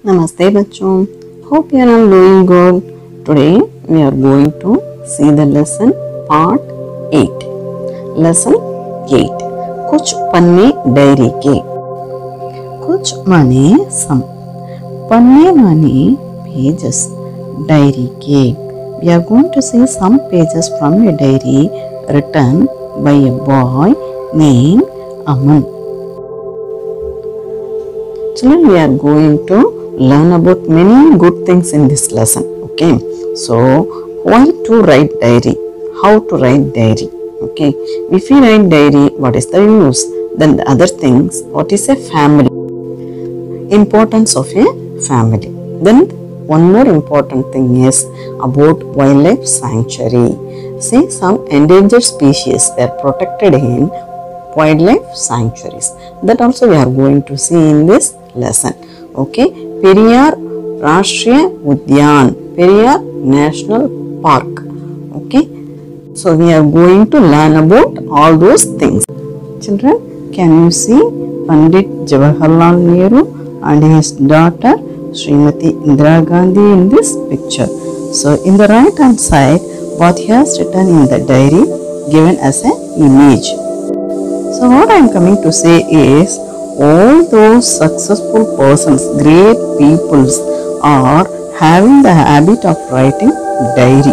Namaste बच्चों, hope you are all doing good. Today we are going to see the lesson part 8. Lesson 8. कुछ पन्ने diary के. कुछ माने some, पन्ने माने pages, डायरी के. We are going to see some pages from a diary written by a boy named Aman. Children, we are going to learn about many good things in this lesson. Okay, so why to write diary, how to write diary. Okay, if we write diary, what is the use? Then the other things, what is a family, importance of a family. Then one more important thing is about wildlife sanctuary. See, some endangered species are protected in wildlife sanctuaries. That also we are going to see in this lesson. Okay, Periyar Rashtriya Udyan, Periyar National Park. Okay, so we are going to learn about all those things. Children, can you see Pandit Jawaharlal Nehru and his daughter Srimati Indira Gandhi in this picture? So in the right hand side, what he has written in the diary given as an image. So what I am coming to say is, all those successful persons, great peoples are having the habit of writing diary.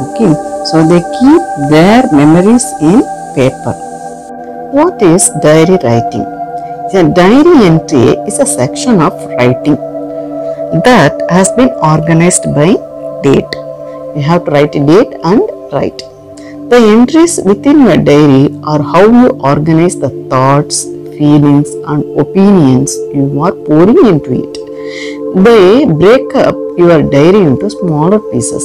Okay, so they keep their memories in paper. What is diary writing? The diary entry is a section of writing that has been organized by date. You have to write a date and write. The entries within your diary are how you organize the thoughts, feelings and opinions you are pouring into it. They break up your diary into smaller pieces.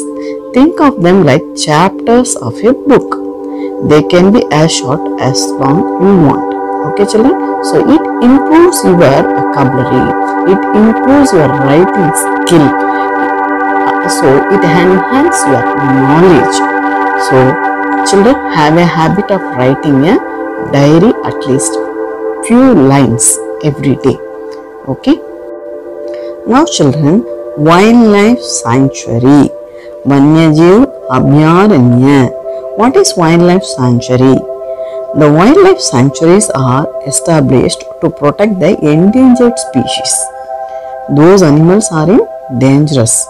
Think of them like chapters of a book. They can be as short as long you want. Okay, children? So it improves your vocabulary. It improves your writing skill. So it enhances your knowledge. So children, have a habit of writing a diary at least few lines every day. Okay. Now children, wildlife sanctuary, Vanyajeev Abhyaranya. What is wildlife sanctuary? The wildlife sanctuaries are established to protect the endangered species. Those animals are in dangerous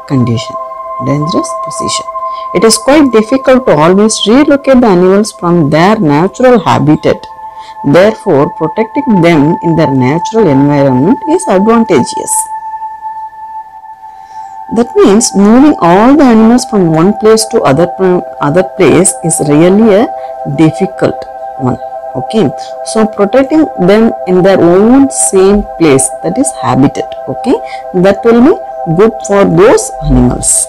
condition, dangerous position. It is quite difficult to always relocate the animals from their natural habitat. Therefore, protecting them in their natural environment is advantageous. That means moving all the animals from one place to other place is really a difficult one. Okay, so protecting them in their own same place, that is habitat. Okay, that will be good for those animals.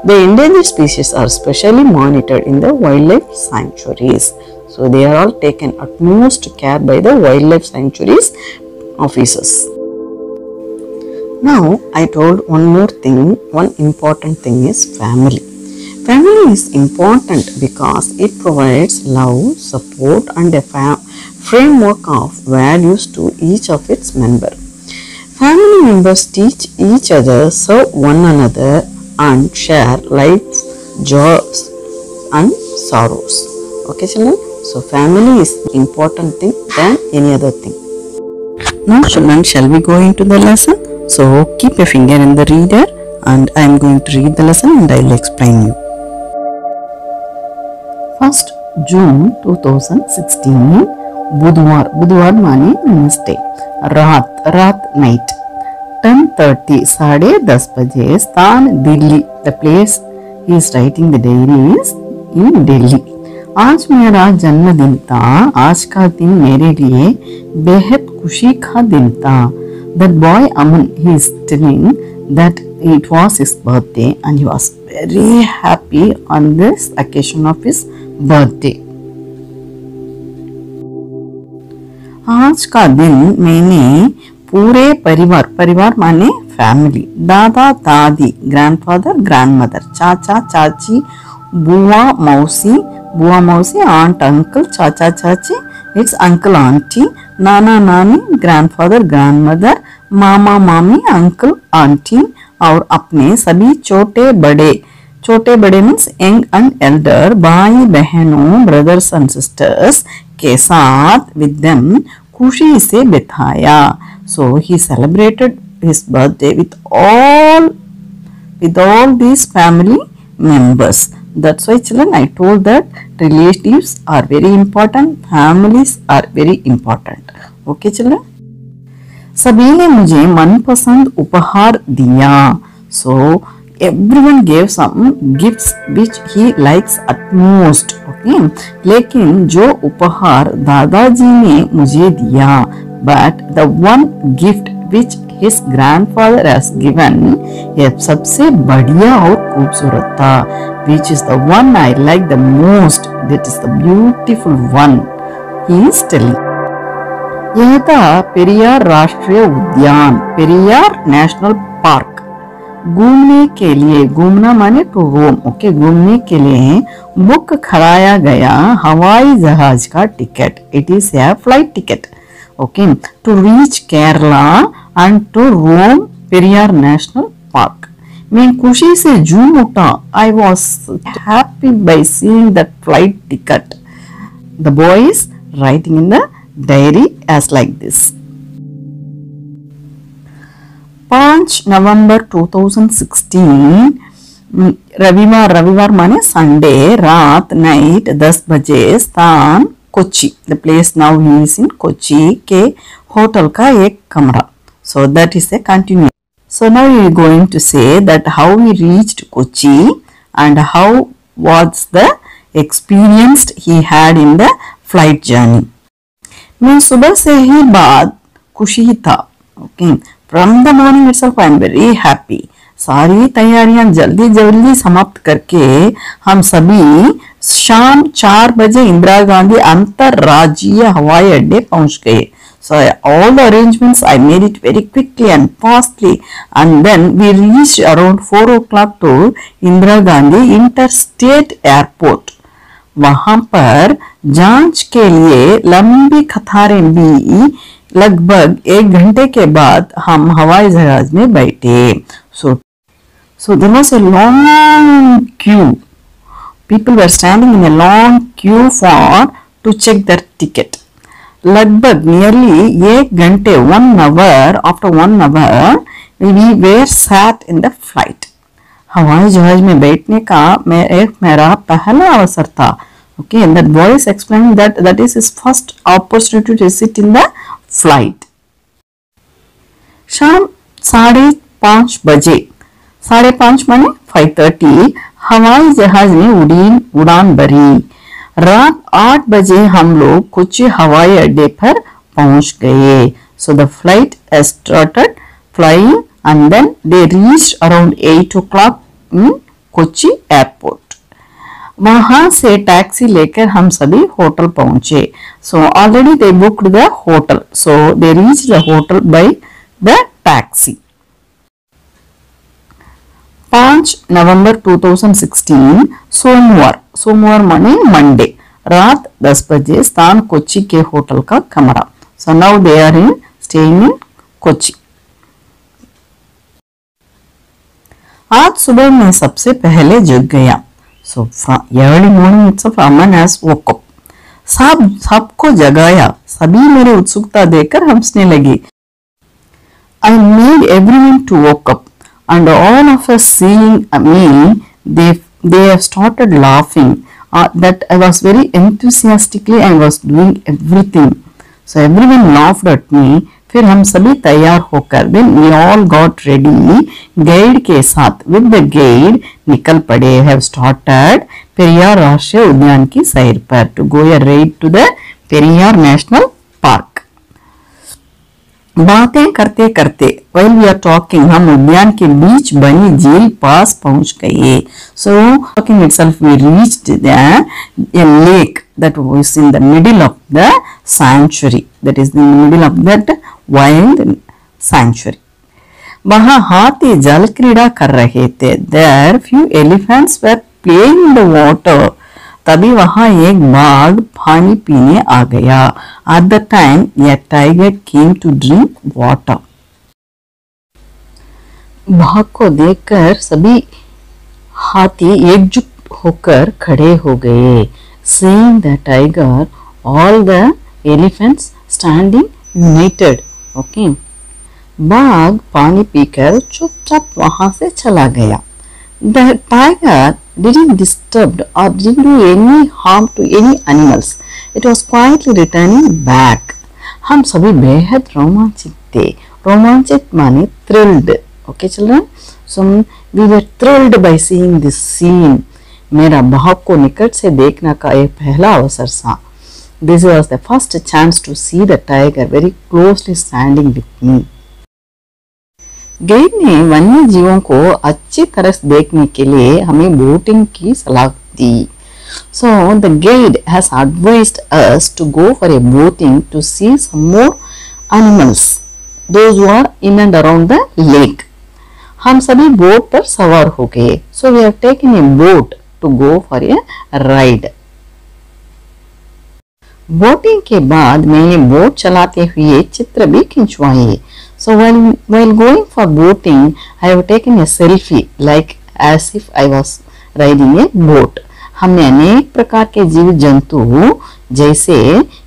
The endangered species are specially monitored in the wildlife sanctuaries. So they are all taken utmost care by the wildlife sanctuaries officers. Now I told one more thing, one important thing is family. Family is important because it provides love, support and a framework of values to each of its members. Family members teach each other, serve one another and share life's joys and sorrows. Okay, children? So family is important thing than any other thing. Now children, shall we go into the lesson? So keep a finger in the reader and I am going to read the lesson and I will explain you. 1st June 2016, Budhwar. Budhwar means Wednesday. Raat night. 10:30, 10:30 baje, Stan Delhi. The place he is writing the diary is in Delhi. आज मेरा जन्मदिन था, आज का दिन मेरे लिए बेहद खुशी का दिन था. That boy Aman, he is telling that it was his birthday and he was very happy on this occasion of his birthday. आज का दिन मैंने पूरे परिवार माने फैमिली, दादा दादी, ग्रैंडफादर ग्रैंडमदर, चाचा चाची, बुआ मौसी, aunt uncle, chacha chachi, it's uncle auntie, nana nani, grandfather grandmother, मामा मामी अंकल आंटी और अपने सभी छोटे बड़े मीन्स यंग एंड एल्डर भाई बहनों ब्रदर्स एंड सिस्टर्स के साथ विद देम खुशी से बिताया. So he celebrated his birthday with all these family members. That's why children, I told that relatives are very important, families are very important. Okay children. सभी ने मुझे मनपसंद उपहार दिया. So everyone gave some gifts which he likes at most. Okay. लेकिन जो उपहार दादाजी ने मुझे दिया, but the one gift which his grandfather has given, ये सबसे बढ़िया और खूबसूरत था. Which is the one I like the most. That is the beautiful one. He is telling. यह था पेरियार राष्ट्रीय उद्यान, पेरियार नेशनल पार्क. घूमने के लिए, घूमना माने टू रोम. ओके, घूमने के लिए बुक कराया गया हवाई जहाज का ticket. It is a flight ticket. Okay, to reach Kerala and to roam Periyar national park. मैं खुशी से झूम उठा. I was happy by seeing that flight ticket. The boy is writing in the diary as like this. 5 November 2016 रविवार माने Sunday रात night 10 बजे स्थान Kochi. The place now he is in Kochi के होटल का एक कमरा. So that is a continue. So now we are going to say that how we reached Kochi and how was the experience he had in the flight journey. मैं सुबह से ही बाद खुशी था. Okay, from the morning itself I am very happy. सारी तैयारियां जल्दी समाप्त करके हम सभी शाम 4 बजे इंदिरा गांधी अंतरराज्यीय हवाई अड्डे पहुंच गए. So all the arrangements I made it very quickly and fastly, and then we reached around 4 o'clock to Indira Gandhi Interstate Airport. वहाँ पर जांच के लिए लंबी कतारें भी. लगभग 1 घंटे के बाद हम हवाई जहाज में बैठे. So there was a long queue. People were standing in a long queue to check their ticket. लगभग nearly 1 घंटे 1 hour, after 1 hour we were sat in the flight. हवाई जहाज में बैठने का मेरा पहला अवसर था. Okay, and that boy is explaining that is his first opportunity to sit in the flight. शाम 5:30 बजे, 5:30 माने 5:30 हवाई जहाज ने उड़ान भरी. रात 8 बजे हम लोग कोची हवाई अड्डे पर पहुंच गए. So the flight has started flying and then they reached around 8 o'clock in Kochi airport. वहां से टैक्सी लेकर हम सभी होटल पहुंचे. So already they booked the hotel. So they reached the hotel by the taxi. 5 November 2016 सोमवार माने Monday रात 10 बजे स्थान कोची के होटल का कमरा. So now they are staying in Kochi. आज सुबह मैं सबसे पहले जग गया. So early morning itself Aman has woke up. सबको जगाया. सभी मेरे उत्सुकता देखकर हंसने लगे. I made everyone to woke up. And all of us seeing me, they have started laughing. That I was very enthusiastically I was doing everything. So everyone laughed at me. फिर हम सभी तैयार होकर then we all got ready. Guide के साथ with the guide निकल पड़े. Have started Periyar राष्ट्रीय उद्यान की सैर पर to go a raid to the Periyar national park. बातें करते करते while we are talking हम उद्यान के बीच बनी झील पास पहुंच गए. So talking itself we reached a lake that was in the middle of the sanctuary. That is in the middle of that wild sanctuary. वहाँ हाथी जल क्रीड़ा कर रहे थे. There few elephants were playing in the water. तभी वहाँ एक बाघ पानी पीने आ गया. At the time a tiger came to drink water. बाघ को देखकर सभी हाथी एकजुट होकर खड़े हो गए. Seeing the tiger, all the elephants standing united. Okay. बाघ पानी पीकर चुपचाप वहां से चला गया. The tiger didn't disturb or didn't do any harm to any animals. It was quietly returning back. हम सभी बेहद रोमांचित थे. रोमांचित माने thrilled. Okay children? So we were thrilled by seeing this scene. मेरा बाघ को निकट से देखने का एक पहला अवसर था. This was the first chance to see the tiger very closely standing with me. Guide ने वन्य जीवों को अच्छी तरह से देखने के लिए हमें बोटिंग की सलाह दी. So the guide has advised us to go for a boating to see some more animals, those who are in and around the lake. हम सभी बोट पर सवार हो गए. So we have taken a boat to go for a ride. Boating के बाद मैंने boat चलाते हुए चित्र भी खिंचवाए. So while going for boating, I have taken a selfie like as if I was riding a boat. हमने अनेक प्रकार के जीव जंतु जैसे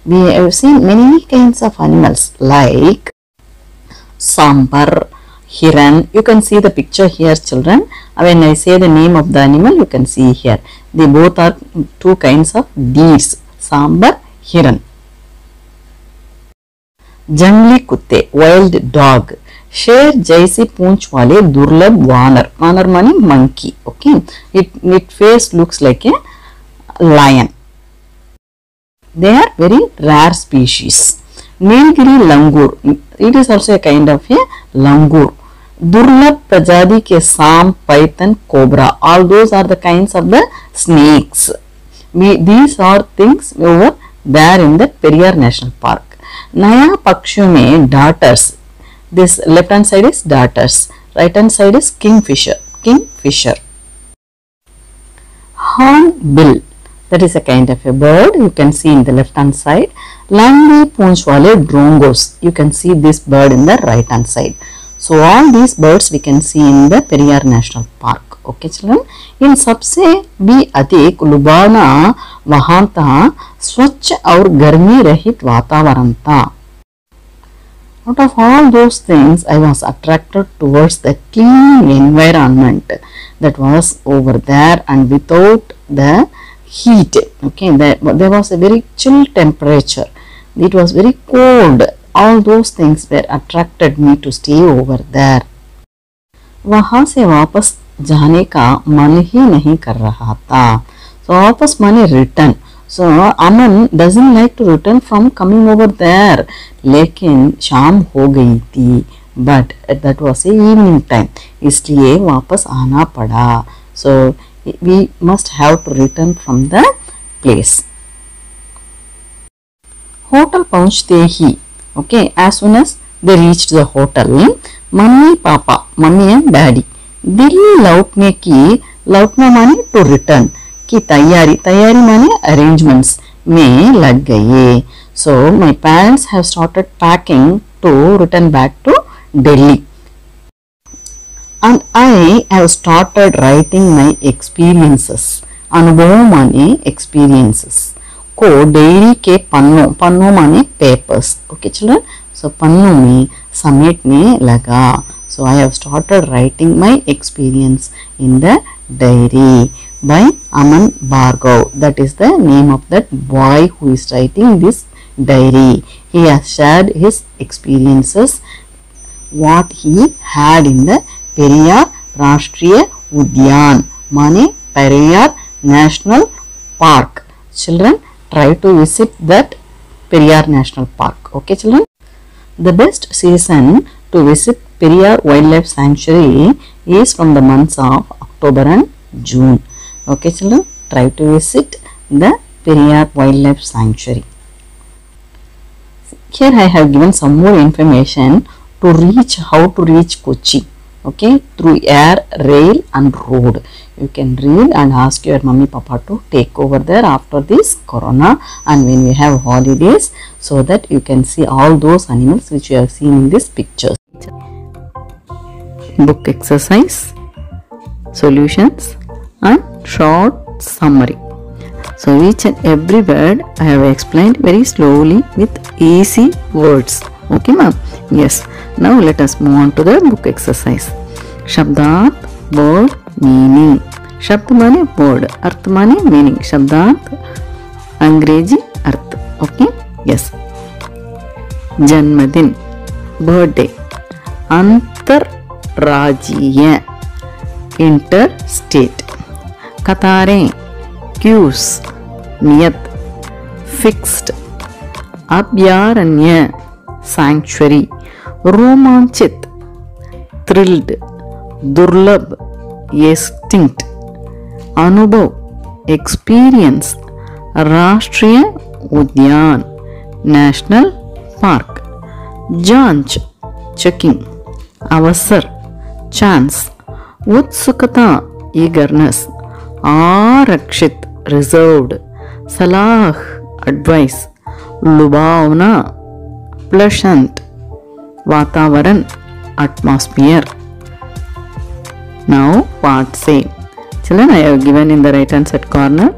we have seen many kinds of animals like sambar, hiran. You can see the picture here, children. When I say the name of the animal, you can see here. They both are two kinds of deers. Sambar, hiran. जंगली कुत्ते, wild dog. शेर जैसी पूंछ वाले दुर्लभ वानर. वानर माने monkey. Okay. It face looks like a lion. They are very rare species. Nilgiri langur. It is also a kind of a langur. दुर्लभ प्रजाति के सांप, python, cobra. All those are the kinds of the snakes. These are things over there in the Periyar National Park. नया पक्षियों में darters. This left hand side is darters. Right hand side is kingfisher. Kingfisher. Hornbill. That is a kind of a bird. You can see in the left hand side. लंबी पूंछ वाले drongos. You can see this bird in the right hand side. So all these birds we can see in the Periyar National Park. Okay children. इन सबसे भी अधिक लुभावना वहां था स्वच्छ और गर्मी रहित वातावरण था. Out of all those things, I was attracted towards the clean environment that was over there and without the heat. Okay, there was a very chill temperature. It was very cold. All those things were attracted me to stay over there. वहां से वापस जाने का मन ही नहीं कर रहा था. So वापस माने return. So Aman doesn't like to return from coming over there. लेकिन शाम हो गई थी. But that was a evening time. इसलिए वापस आना पड़ा. So we must have to return from the place. Hotel पहुंचते ही, okay, as soon as they reached the hotel, mummy papa, mummy and daddy Delhi लौटना माने टू रिटर्न की तैयारी माने अरेंजमेंट्स में लग गए. So my parents have started packing to return back to Delhi and I have started writing my experiences. अनुभव माने एक्सपीरियंसेस को डायरी के पन्नों माने पेपर्स. Okay children. सो पन्नों में समेटने लगा. So I have started writing my experience in the diary by Aman Bhargav. That is the name of that boy who is writing this diary. He has shared his experiences, what he had in the Periyar Rashtriya Udyan, mane Periyar National Park. Children, try to visit that Periyar National Park. Okay children. The best season to visit Periyar Wildlife Sanctuary is from the months of October and June. Okay children, try to visit the Periyar Wildlife Sanctuary. Here I have given some more information to reach, how to reach Kochi. Okay, through air, rail and road. You can read and ask your mummy papa to take over there after this corona and when we have holidays, so that you can see all those animals which you have seen in these pictures. book exercise, solutions and short summary. So each and every word I have explained very slowly with easy words. Okay ma'am? Yes. Now let us move on to the book exercise. शब्दार्थ word meaning. शब्द माने word, अर्थ माने meaning. शब्दार्थ अंग्रेजी अर्थ. Okay yes. जन्मदिन birthday. अंतरराज्यीय interstate. कतारें क्यूज नियत फिक्स्ड. अभयारण्य सैंक्चुरी. रोमांचित थ्रिल्ड. दुर्लभ एक्सटिंक्ट. अनुभव एक्सपीरियंस. राष्ट्रीय उद्यान नेशनल पार्क. जांच चेकिंग. अवसर चांस. उत्सुकता ईगरनेस. आरक्षित रिजर्व्ड. सलाह एडवाइस. लुभावना प्लेजेंट. वातावरण atmosphere. Now part say. Children, I have given in the right hand side corner,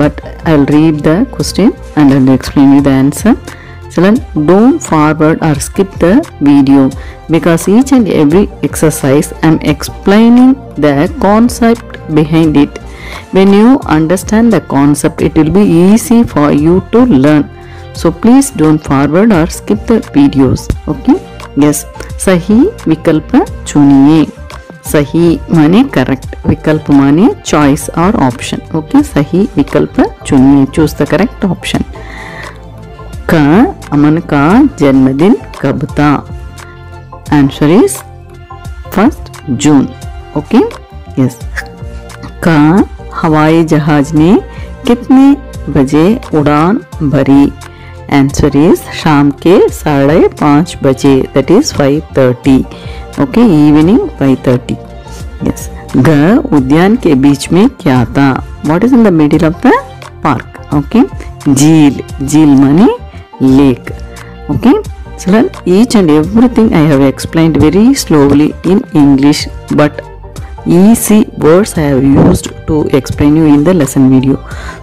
but I will read the question and I will explain you the answer. Children, don't forward or skip the video because each and every exercise I am explaining the concept behind it. When you understand the concept, it will be easy for you to learn. So please don't forward or skip the videos. Okay? Yes. सही विकल्प चुनिए. सही माने correct, विकल्प माने choice और option. Okay, सही विकल्प चुनिए. Choose the correct option. का अमन का जन्मदिन कब था? Answer is 1 June. Okay yes. का हवाई जहाज ने कितने बजे उड़ान भरी? आंसर इज शाम के 5:30 बजे. That is 5:30. Okay, evening 5:30. Yes. ग उद्यान के बीच में क्या था? What is in the middle of the park? Okay, झील. झील माने lake. Okay children, each and everything I have explained very slowly in English, but easy words I have used to explain you in the lesson video.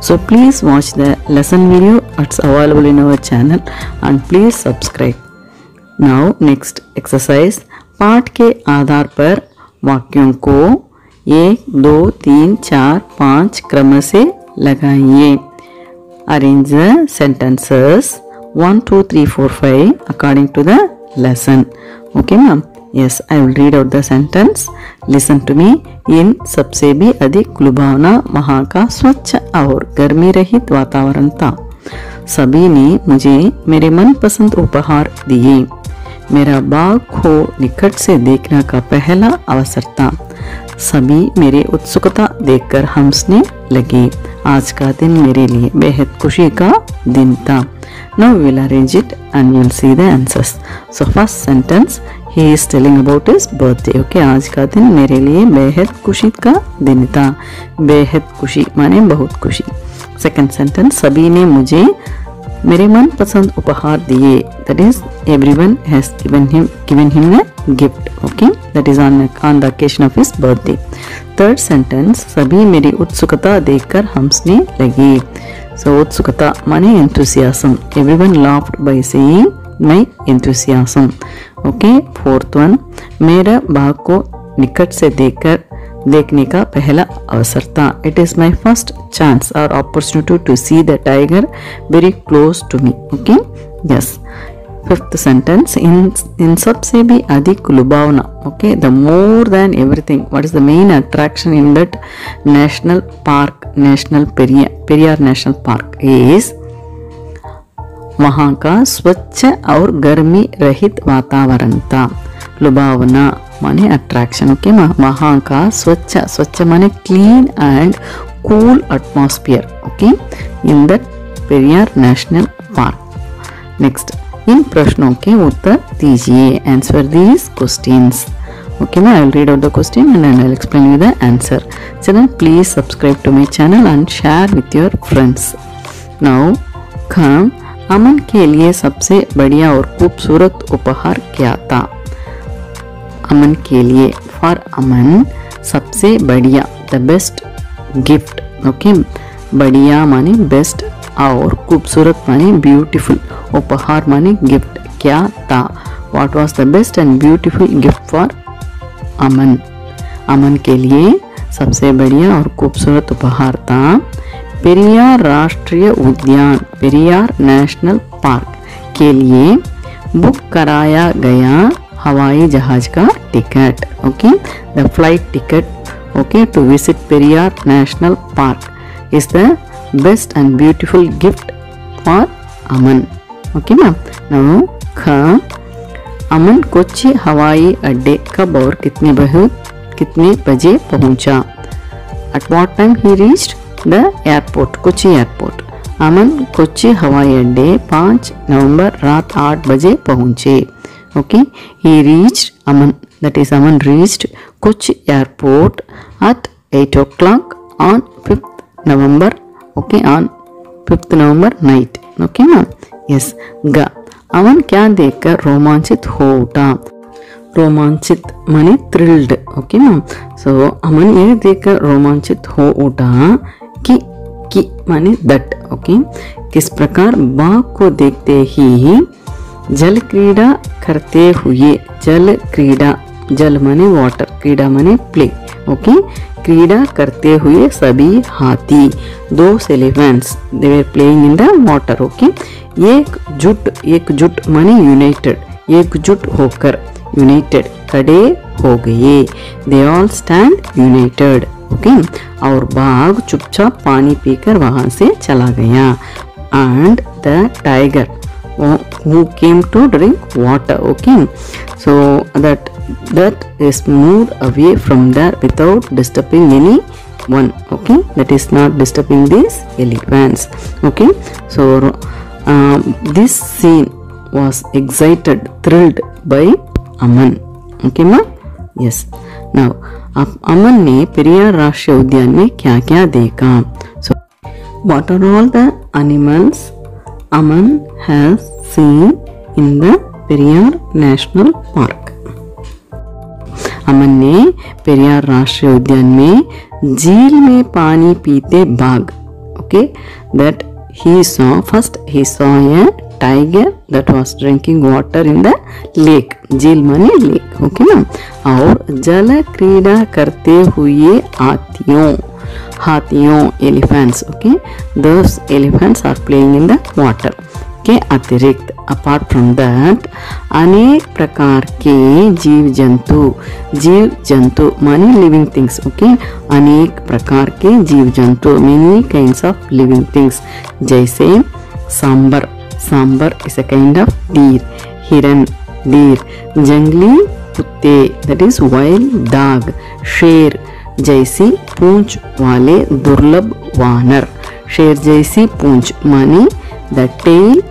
So please watch the lesson video. It's available in our channel and please subscribe. Now next exercise. पाठ के आधार पर वाक्यों को 1, 2, 3, 4, 5 क्रम से लगाइए. Arrange the sentences 1, 2, 3, 4, 5 according to the lesson. Okay ma'am? Yes, I will read out the sentence. Listen to me. इन सबसे भी अधिक लुभावना वहाँ का स्वच्छ और गर्मी रहित वातावरण था. सभी ने मुझे मेरे मनपसंद उपहार दिए. मेरा बाग को निकट से देखने का पहला अवसर था. सभी मेरे उत्सुकता देखकर हंसने लगे. आज का दिन मेरे लिए बेहद खुशी का दिन था. Now we will arrange it and we will see the answers. So first sentence, he is telling about his birthday. Okay, आज का दिन मेरे लिए बेहद खुशी का दिन था. बेहद खुशी माने बहुत खुशी. Second sentence, सभी ने मुझे मेरे मनपसंद उपहार दिए. That is, everyone has given him a gift. Okay, that is on the occasion of his birthday. Third sentence, सभी मेरी उत्सुकता देखकर हंसने लगे. So उत्सुकता माने enthusiasm. Everyone laughed by seeing my enthusiasm. Okay, fourth one, मेरा बाग को निकट से देखने का पहला अवसर था. It is my first chance or opportunity to see the tiger very close to me. Okay, yes. Fifth sentence, in सबसे भी अधिक लुभावना. Okay, the more than everything, what is the main attraction in that national park, national Periyar National Park is वहाँ का स्वच्छ और गर्मी रहित वातावरण था. लुभावना माने अट्रैक्शन. ओके, वहाँ का स्वच्छ माने clean and cool atmosphere. Okay, in the Periyar national park. Next, इन प्रश्नों के उत्तर दीजिए. Answer these questions. Okay, now I will read out the question and then I will explain you the answer. Children, please subscribe to my channel and share with your friends. Now, come. अमन के लिए सबसे बढ़िया और खूबसूरत उपहार क्या था? अमन के लिए, फॉर अमन सबसे बढ़िया, द बेस्ट गिफ्ट, ओके, बढ़िया माने बेस्ट और खूबसूरत माने ब्यूटीफुल, उपहार माने गिफ्ट, क्या था, what was the best and beautiful gift for Aman, Aman के लिए सबसे बढ़िया और खूबसूरत उपहार था पेरियार राष्ट्रीय उद्यान, पेरियार नेशनल पार्क के लिए बुक कराया गया हवाई जहाज का ticket, okay, the flight ticket, okay, to visit Periyar national park is the best and beautiful gift for Aman, okay ma'am. Now ख, अमन कोच्चि हवाई अड्डे कब और कितने बजे पहुंचा, at what time he reached the airport, Kochi airport, Aman Kochi हवाई अड्डे 5 नवंबर रात 8 बजे पहुंचे, okay, he reached Aman, that is Aman reached Kochi airport at 8 o'clock on 5th November, okay, on 5th November night, okay ma'am, yes. ग, अमन क्या देखकर रोमांचित हो उठा, रोमांचित माने थ्रिल्ड, ओके मैम, सो अमन ये देखकर रोमांचित हो उठा कि माने दट, ओके, किस प्रकार बाघ को देखते ही जल क्रीड़ा करते हुए, जल क्रीड़ा, जल माने वाटर, क्रीड़ा माने प्ले, ओके, क्रीड़ा करते हुए सभी हाथी, those elephants they were playing in the water, okay, एकजुट माने यूनाइटेड, एकजुट होकर, यूनाइटेड खड़े हो गए, they all stand united, okay, और बाघ चुपचाप पानी पीकर वहां से चला गया, and the tiger who came to drink water, okay, so that is moved away from there without disturbing anyone, okay, that is not disturbing these elephants, okay, so this scene was excited, thrilled by Aman, okay ma, yes। now अमन ने पेरियार राष्ट्रीय उद्यान में क्या क्या देखा, so what are all the animals Aman has seen in the Periyar national park, Aman ने पेरियार राष्ट्रीय उद्यान में झील में पानी पीते बाघ, okay, that he saw, first he saw a tiger that was drinking water in the lake, झील माने लेक, ओके ना, और जल क्रीड़ा करते हुए हाथियों elephants, okay, those elephants are playing in the water के अतिरिक्त, अपार्ट फ्रॉम दैट, अनेक प्रकार के जीव जंतु माने लिविंग थिंग्स, ओके, अनेक प्रकार के जीव जंतु, many kinds of living things, जैसे sambar is a kind of deer, हिरन डीर, जंगली कुत्ते दैट इज वाइल्ड डॉग, शेर जैसी पूंछ वाले दुर्लभ वानर, शेर जैसी पूंछ माने the tail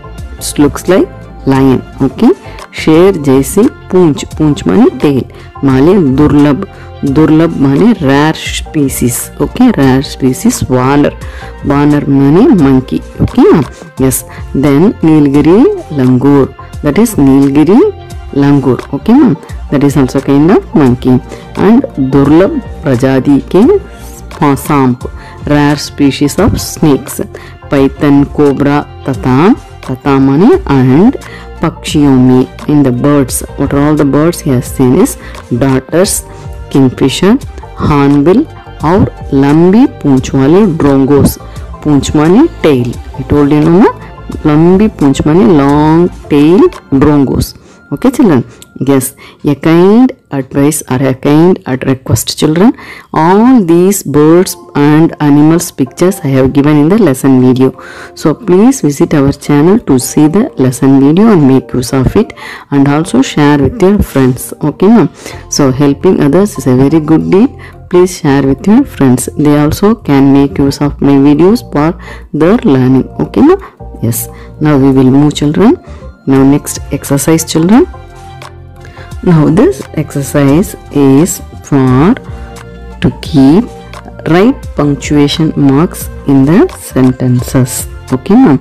looks like lion, okay, शेर जैसी पूंछ माने टेल, माने दुर्लभ माने rare species, okay, rare species, वानर माने monkey, okay, yes. Then Nilgiri langur, that is Nilgiri langur, okay ma'am, that is also kind of monkey, and दुर्लभ प्रजाति के सांप, rare species of snakes, python, cobra तथा माने and पक्षियों में, in the birds, what are all the birds he has seen is darters, kingfisher, hornbill और लंबी पूंछ वाले ड्रोंगोस, पूंछ माने tail, I told you ना, लंबी पूंछ माने long tail ड्रोंगोस, okay children, yes, a kind advice or a kind request children, all these birds and animals pictures I have given in the lesson video, so please visit our channel to see the lesson video and make use of it, and also share with your friends, okay ma'am, so helping others is a very good deed, please share with your friends, they also can make use of my videos for their learning, okay ma'am, yes। now we will move children, now next exercise children, now this exercise is for to keep right punctuation marks in the sentences, okay ma'am,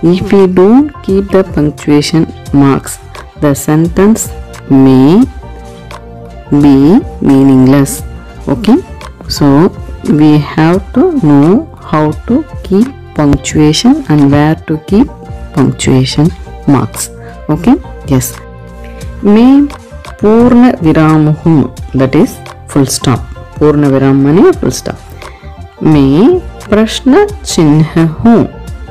if we don't keep the punctuation marks, the sentence may be meaningless. Okay, so we have to know how to keep punctuation and where to keep punctuation marks. Okay, yes. मैं पूर्ण विराम हूँ, that is full stop. पूर्ण विराम माने full stop. मैं प्रश्न चिन्ह हूँ,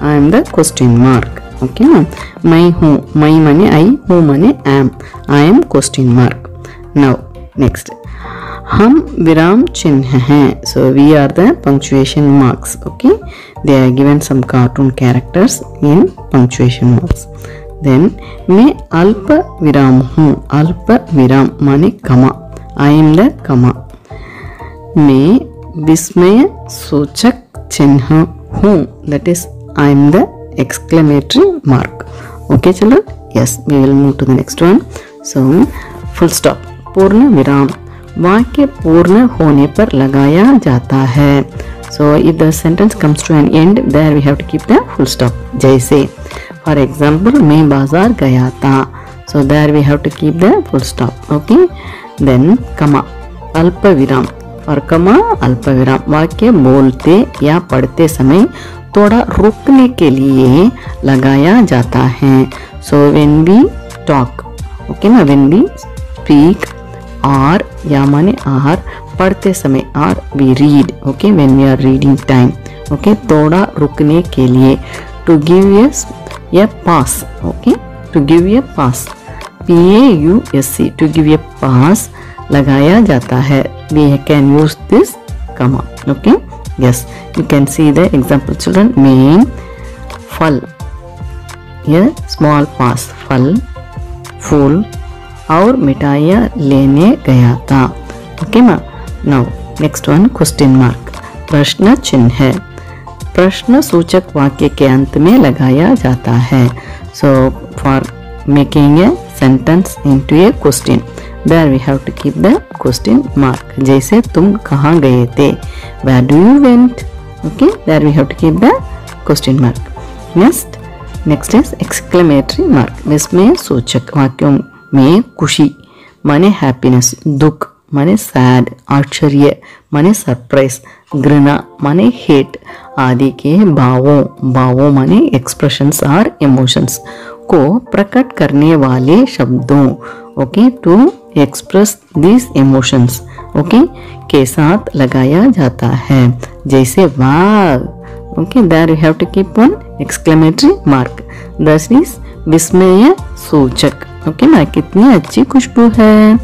I am the question mark. Okay ना, मैं हूँ, मैं माने I, हूँ माने am, I am question mark. Now next, हम विराम चिन्ह हैं, so we are the punctuation marks. Okay, they are given some cartoon characters in punctuation marks. Then मैं अल्प विराम हूँ, अल्प विराम माने कमा, I am the कमा. मैं विस्मय सूचक चिन्ह हूँ, that is I am the exclamatory mark. Okay children, yes, we will move to the next one. So full stop, पूर्ण विराम वाक्य पूर्ण होने पर लगाया जाता है. So if the sentence comes to an end, there we have to keep the full stop. जैसे for example, मैं बाजार गया था, so there we have to keep the full stop. Okay, then कमा अल्प विराम, और कमा अल्प विराम वाक्य बोलते या पढ़ते समय थोड़ा रुकने के लिए लगाया जाता है. So when we talk, okay ना, when we speak, or या माने आर पढ़ते समय, और we read, okay, when we are reading time, okay, थोड़ा रुकने के लिए, to give us a pass, okay, to give a pass, P-A-U-S-C, to give a pass लगाया जाता है. We can use this comma. Okay, yes, you can see the example children. में फल, ये small pass, फल, फूल और मिठाइयाँ लेने गया था. Okay ma. Now next one, question mark, प्रश्न चिन्ह है, प्रश्न सूचक वाक्य के अंत में लगाया जाता है. So for making a sentence into a question, there we have to keep the question mark. जैसे तुम कहाँ गए थे, where do you went. Okay, there we have to keep the question mark. Next is exclamatory mark, विस्मय सूचक वाक्यों में खुशी माने हैप्पीनेस, दुख माने सैड, आश्चर्य माने सरप्राइज, घृणा माने हेट आदि के भावों माने एक्सप्रेशंस और इमोशंस को प्रकट करने वाले शब्दों, okay, to express this emotions, okay, के साथ लगाया जाता है. जैसे वाह, okay, there you have to keep one exclamatory mark. This is विस्मय सूचक, ओके ना, कितनी अच्छी खुशबू है.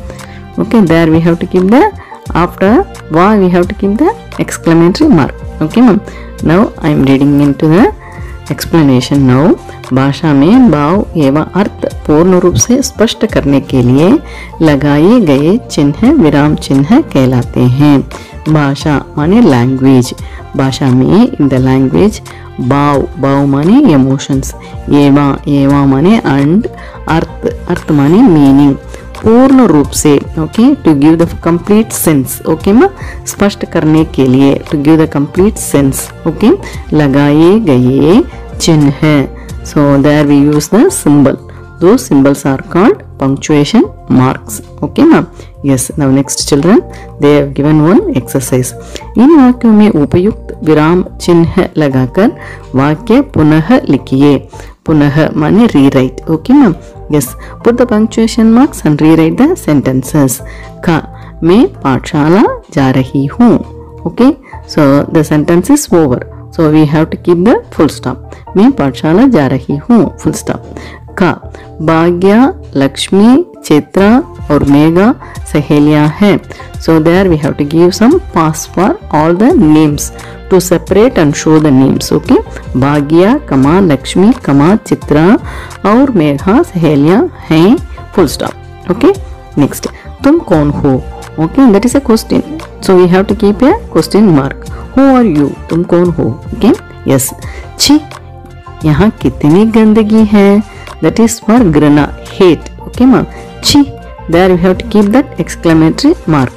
Okay, there we have to keep the after वाह we have to keep the exclamatory mark. Okay ma'am. Now I am reading into the explanation. Now भाषा में भाव एवं अर्थ पूर्ण रूप से स्पष्ट करने के लिए लगाए गए चिन्ह विराम चिन्ह कहलाते हैं. भाषा माने लैंग्वेज, भाषा में इन द लैंग्वेज, भाव माने इमोशंस, एवं माने एंड, अर्थ माने मीनिंग, पूर्ण रूप से, okay, to give the complete sense, okay ma'am, स्पष्ट करने के लिए, to give the complete sense, okay, लगाए गए चिन्ह है. So there we use the symbol. Those symbols are called punctuation marks. Okay ma'am. Yes. Now next children, they have given one exercise. इन वाक्यों में उपयुक्त विराम चिन्ह लगाकर वाक्य पुनः लिखिए. पुनः माने rewrite. Okay ma'am. Yes. Put the punctuation marks and rewrite the sentences. का, मैं पाठशाला जा रही हूँ. Okay. So the sentence is over. So we have to keep the full stop. मैं पाठशाला जा रही हूँ, full stop. का, भाग्या, लक्ष्मी, चित्रा और मेघा सहेलियां हैं. So there we have to give some pass for all the names to separate and show the names. Okay, भाग्या, कमा, लक्ष्मी, कमा, चित्रा और मेघा सहेलियां हैं, full stop. Okay, next, तुम कौन हो? Okay, that is a question. So we have to keep a question mark. Who are you? तुम कौन हो? Okay, yes. छी, यहाँ कितनी गंदगी है? That is for घृणा, hate. Okay ma'am. छी, there you have to keep that exclamatory mark.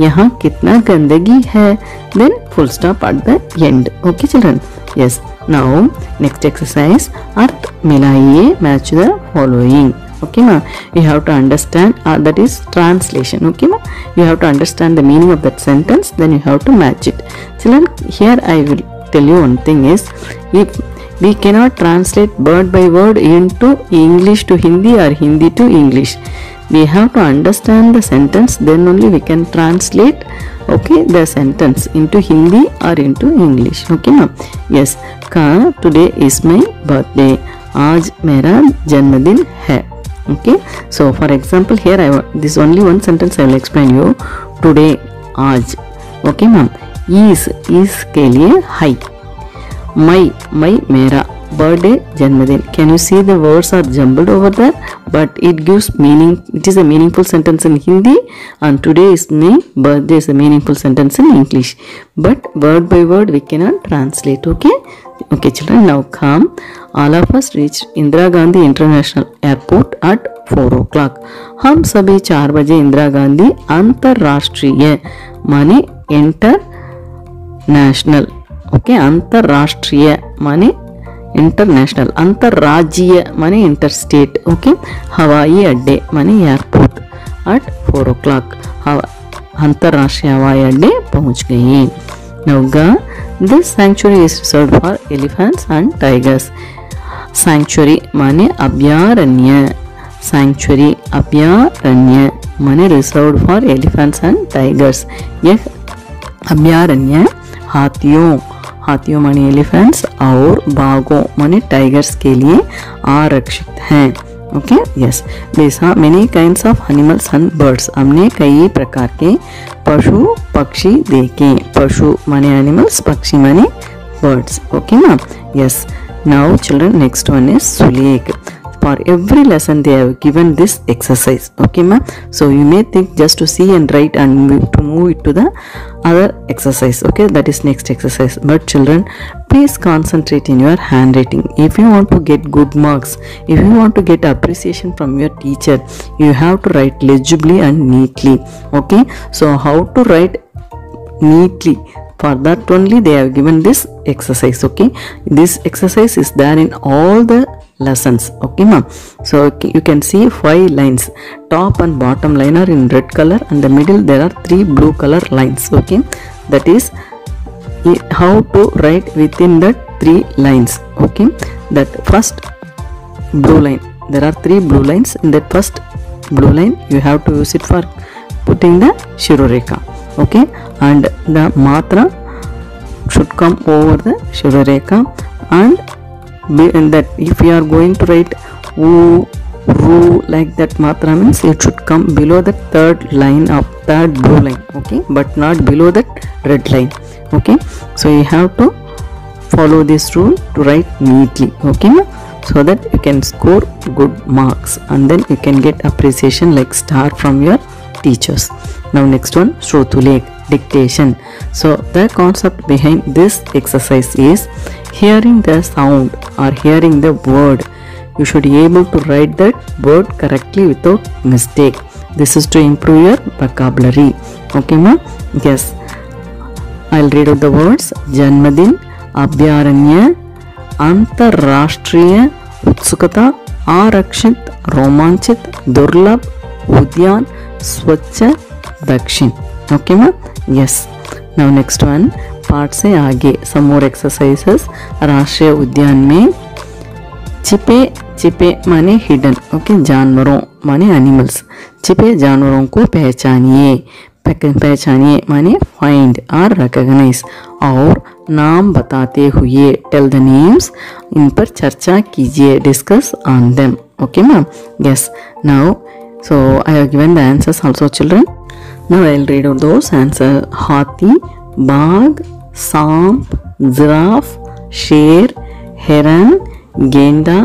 यहाँ कितना गंदगी है? Then full stop at the end. Okay children. Yes. Now next exercise, earth मिलाइए, match the following. Okay ma, you have to understand, that is translation. Okay ma, you have to understand the meaning of that sentence, then you have to match it. Children, here I will tell you one thing is, if we cannot translate word by word into English to Hindi or Hindi to English, we have to understand the sentence, then only we can translate, okay, the sentence into Hindi or into English. Okay ma'am. Yes, का today is my birthday, आज मेरा जन्मदिन है. Okay, so for example here I want this only one sentence I will explain you. Today, आज. Okay ma'am. is के लिए है. my मेरा, birthday जन्मदिन. Can you see the words are jumbled over there, but it gives meaning. It is a meaningful sentence in Hindi, and today is my birthday is a meaningful sentence in English, but word by word we cannot translate. Okay children, now come. All of us reached Indira Gandhi International Airport at 4 o'clock. हम सभी 4 बजे इंदिरा गांधी अंतरराष्ट्रीय माने international, okay, अंतरराष्ट्रीय माने international, अंतरराज्यीय माने interstate, okay, हवाई अड्डे माने एयरपोर्ट एट 4 o'clock. अंतरराष्ट्रीय हवाई अड्डे पहुंच गए. नौगा, this sanctuary is reserved for elephants and tigers. Sanctuary माने अभयारण्य, सैंक्चुरी अभयारण्य माने reserved for elephants and tigers. यह अभयारण्य हाथियों माने एलिफेंट्स और बाघों माने टाइगर्स के लिए आरक्षित हैं. Okay, yes. बेसा many kinds of animals and birds. हमने कई प्रकार के पशु पक्षी देखे. पशु माने एनिमल्स, पक्षी माने birds. Okay ma'am. Yes. Now children, next one is सुलेख. For every lesson they have given this exercise. Okay ma'am. So you may think just to see and write and to move it to the other exercise. Okay, that is next exercise. But children, please concentrate in your handwriting. If you want to get good marks, if you want to get appreciation from your teacher, you have to write legibly and neatly. Okay, so how to write neatly? For that only they have given this exercise. Okay, this exercise is there in all the lessons. Okay ma'am. So you can see 5 lines. Top and bottom line are in red color, and the middle there are 3 blue color lines. Okay, that is how to write within the 3 lines. Okay, that first blue line, there are 3 blue lines. In that first blue line you have to use it for putting the Shiroreka. Okay, and the matra should come over the Shiroreka, and in that if you are going to write oo, ru, like that matra means it should come below the third line of third blue line. Okay, but not below that red line. Okay, so you have to follow this rule to write neatly. Okay, so that you can score good marks, and then you can get appreciation like star from your teachers. Now next one, Shrotulek, dictation. So the concept behind this exercise is hearing the sound or hearing the word. You should be able to write that word correctly without mistake. This is to improve your vocabulary. Okay ma'am. Yes, I'll read out the words. Janmadin, Abhyaranya, Antarrashtriya, Utsukata, Arakshit, Romanchit, Durlabh, Udyan, Swachha, Dakshin. Okay ma'am. Yes. Now next one, part से आगे some more exercises. राष्ट्रीय उद्यान में छिपे माने hidden. Okay, जानवरों माने animals. छिपे जानवरों को पहचानिए माने फाइंड और रिकॉग्नाइज. और नाम बताते हुए टेल द नेम्स, इन पर चर्चा कीजिए, discuss on them. Okay ma'am. Yes. Now so I have given the answers also children. Now I will read out those answers. हाथी, बाघ, सांप, जिराफ, शेर, हेरन, गेंडा,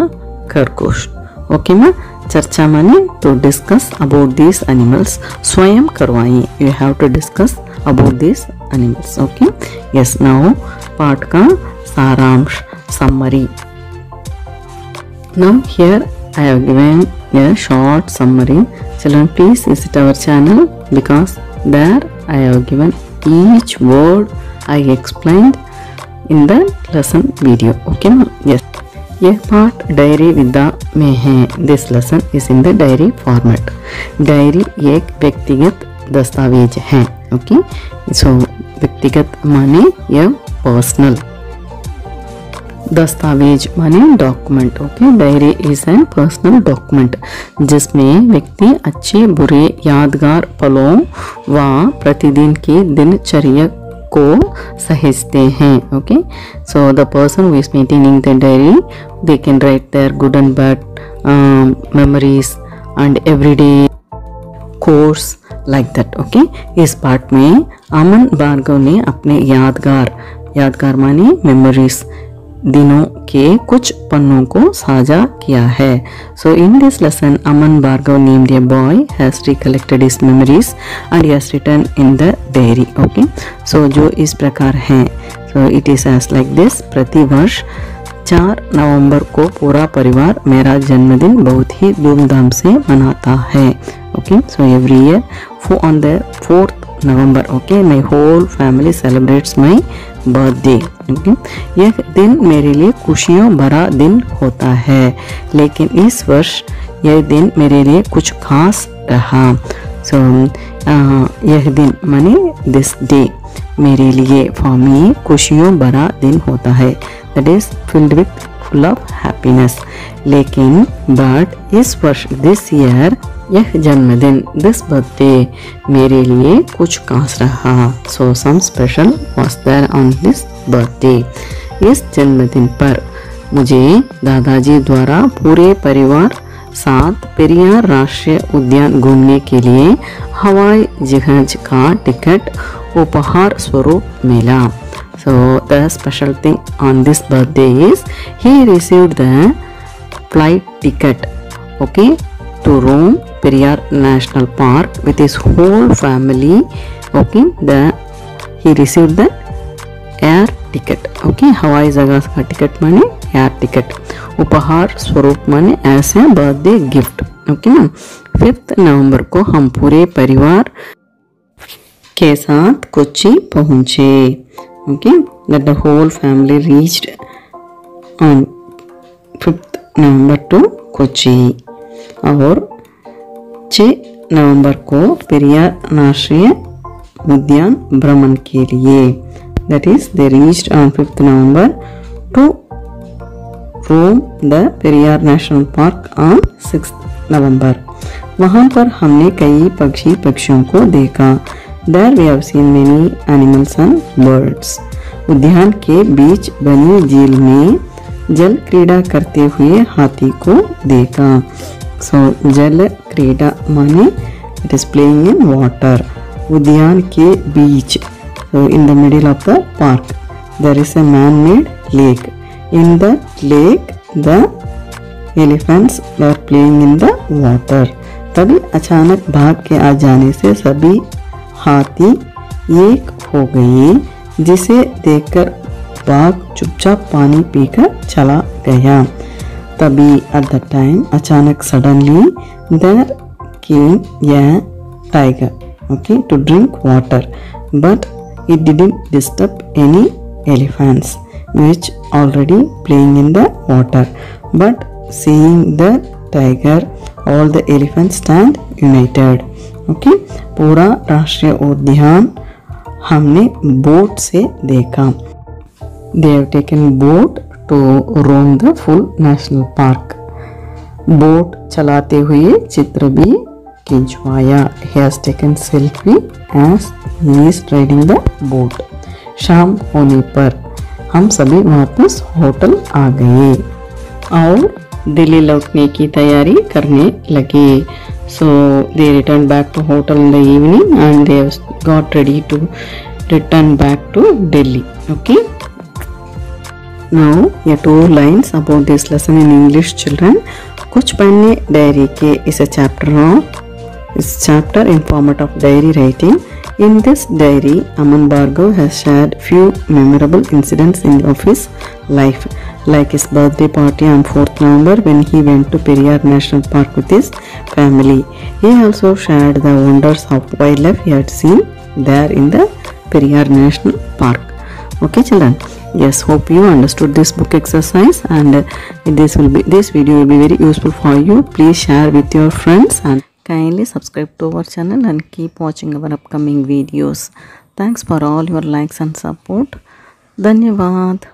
खरगोश. Okay ma'am. चर्चा माने तो डिस्कस अबाउट दिस एनिमल्स. स्वयं करवाइए, you have to discuss about this animals. Okay. Yes. Now पाठ का सारांश, summary. Now here I have given a short summary. Children, please visit our channel, because there I have given each word I explained in the lesson video. Okay ma'am. Yes. यह पाठ diary विद्या में है। This lesson is in the diary format. Diary एक व्यक्तिगत दस्तावेज है। Okay, सो व्यक्तिगत माने यह पर्सनल, दस्तावेज माने document. Okay, diary is an personal document जिसमें व्यक्ति अच्छे बुरे यादगार पलों व प्रतिदिन की दिनचर्या को सहेजते हैं। Okay, so the person who is maintaining the diary they can write there good and bad memories and everyday course like that. Okay, इस पार्ट में अमन भार्गव ने अपने यादगार माने मेमोरीज दिनों के कुछ पन्नों को साझा किया है। So in this lesson Aman Bhargava named a boy has recollected his memories and has written in the diary. Okay, so जो इस प्रकार है, so it is as like this. प्रतिवर्ष 4 नवंबर को पूरा परिवार मेरा जन्मदिन बहुत ही धूमधाम से मनाता है। Okay, so every year on the 4th November, okay, my whole family celebrates my birthday. Okay, यह दिन मेरे लिए खुशियों भरा दिन होता है, लेकिन इस वर्ष यह दिन मेरे लिए कुछ खास रहा। सो यह दिन माने दिस डे मेरे लिए फॉर मी खुशियों भरा दिन होता है, that is filled with full of happiness. लेकिन बट इस वर्ष दिस ईयर यह जन्मदिन दिस बर्थडे मेरे लिए कुछ खास रहा। So some special was there on this birthday. इस जन्मदिन पर मुझे दादाजी द्वारा पूरे परिवार साथ पेरियार राष्ट्रीय उद्यान घूमने के लिए हवाई जहाज का टिकट उपहार स्वरूप मिला। So the special thing on this birthday is he received the flight ticket, okay, to roam Periyar National Park with his whole family. Okay, he received the air ticket. Okay, हवाई जहाज का ticket माने air ticket, उपहार स्वरूप माने as a birthday gift. Okay ma'am, 5 नवंबर को हम पूरे परिवार के साथ कोच्चि पहुंचे। Okay, that the whole family reached on 5th November to Kochi. और 6 नवंबर को पेरियार राष्ट्रीय उद्यान भ्रमण के लिए, that is they reached on 5th November to roam the Periyar National Park on 6th November। वहाँ पर हमने कई पक्षियों को देखा। There we have seen many animals and birds। उद्यान के बीच बनी झील में जल क्रीड़ा करते हुए हाथी को देखा। सो जल क्रीड़ा माने it is playing in water. उद्यान के बीच, so in the middle of the park there is a man-made lake. In the lake the elephants were playing in the water। तभी अचानक भाग के आ जाने से सभी हाथी एक हो गए, जिसे देखकर बाघ चुपचाप पानी पीकर चला गया। तभी एट द टाइम अचानक suddenly there came a tiger, okay, to drink water, but it didn't disturb any elephants which already playing in the water. But seeing the tiger, all the elephants stand united. Okay, पूरा राष्ट्रीय उद्यान हमने boat से देखा। They have taken boat to roam the full national park। Boat चलाते हुए चित्र भी खिंचवाया। He has taken selfie as he is riding the boat। शाम होने पर हम सभी वापस होटल आ गए और दिल्ली लौटने की तैयारी करने लगे। So they returned back to hotel in the evening and they got ready to return back to Delhi. Okay. Now ये 2 lines about this lesson in English children। कुछ पढ़ने डायरी के इस chapter in format of diary writing। In this diary, Aman Bhargav has shared few memorable incidents in of his life, like his birthday party on 4th November when he went to Periyar National Park with his family. He also shared the wonders of wildlife he had seen there in the Periyar National Park. Okay children, Yes, hope you understood this book exercise, and this video will be very useful for you. Please share with your friends and kindly subscribe to our channel and keep watching our upcoming videos. Thanks for all your likes and support. Dhanyavad.